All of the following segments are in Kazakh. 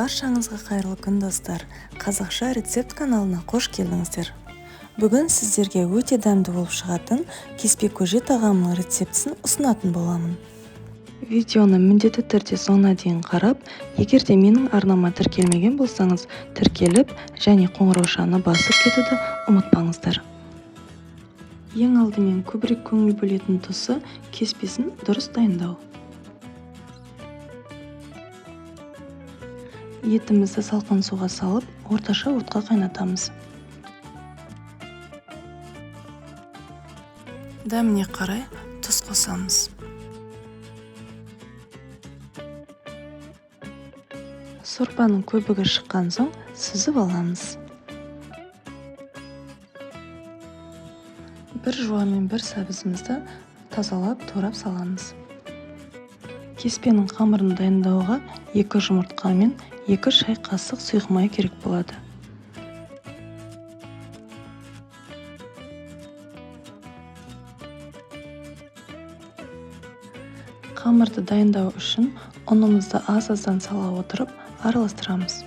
Баршаңызға қайырлы күн достар. Қазақша рецепт каналына қош келдіңіздер. Бүгін сіздерге өте дәмді болып шығатын кеспе көже тағамының рецептісін ұсынатын боламын. Видеоны міндетті түрде соңына дейін қарап, егер де менің арнама тіркелмеген болсаңыз, тіркеліп және қоңыраушаны басып кетуді ұмытпаңыздар. Ең алдымен көбірек көңіл бөлетін тұсы кеспесін дұрыс дайындау. Етімізді салқын суға салып, орташа отқа қайнатамыз. Дәміне қарай тұз қосамыз. Сорпаның көбігі шыққан соң сүзіп аламыз. Бір жуамен бір сәбізімізді тазалап, турап саламыз. Кеспенің қамырын дайындауға 2 жұмыртқа мен 2 шай қасық сұйық май керек болады. Қамырды дайындау үшін ұнымызды аз-аздан сала отырып араластырамыз.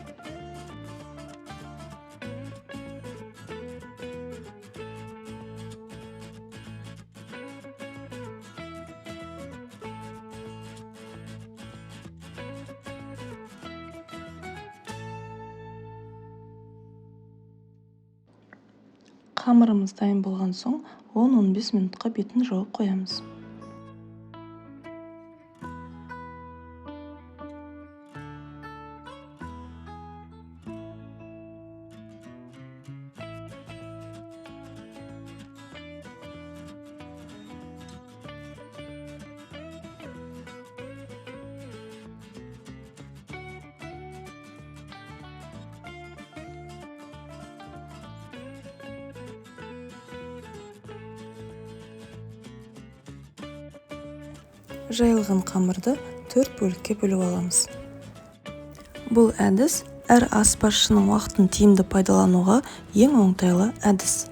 Қамырымыз дайын болған соң 10-15 минутқа бетін жауып қоямыз. Жайылған қамырды 4 бөлікке бөліп аламыз. Бұл әдіс әр аспазшының уақытын тиімді пайдалануға ең оңтайлы әдіс.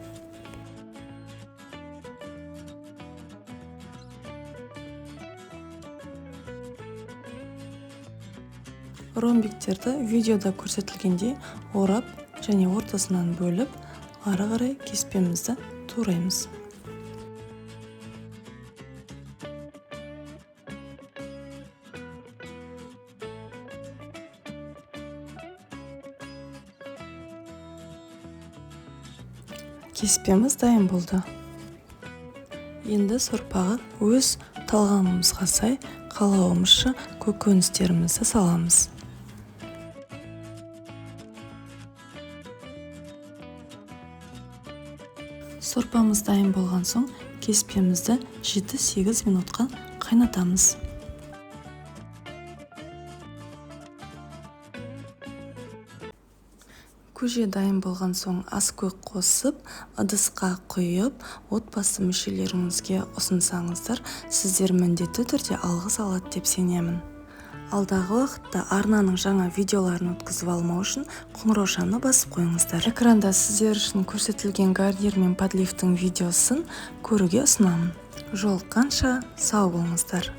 Ромбиктерді видеода көрсетілгендей орап және ортасынан бөліп, ары қарай кеспемізді тураймыз. Кеспеміз дайын болды. Енді сорпаға өз талғамымызға сай қалауымызша көкөністерімізді саламыз. Сорпамыз дайын болған соң кеспемізді 7-8 минутқа қайнатамыз. Көже дайын болған соң ас көк қосып, ыдысқа құйып, отбасы мүшелеріңізге ұсынсаңыздар, сіздер міндетті түрде алғыс алады деп сенемін. Алдағы уақытта арнаның жаңа видеоларын өткізіп алмау үшін қоңыраушаны басып қойыңыздар. Экранда сіздер үшін көрсетілген гарнир мен подливтың видеосын көруге ұсынамын. Жолыққанша сау болыңыздар.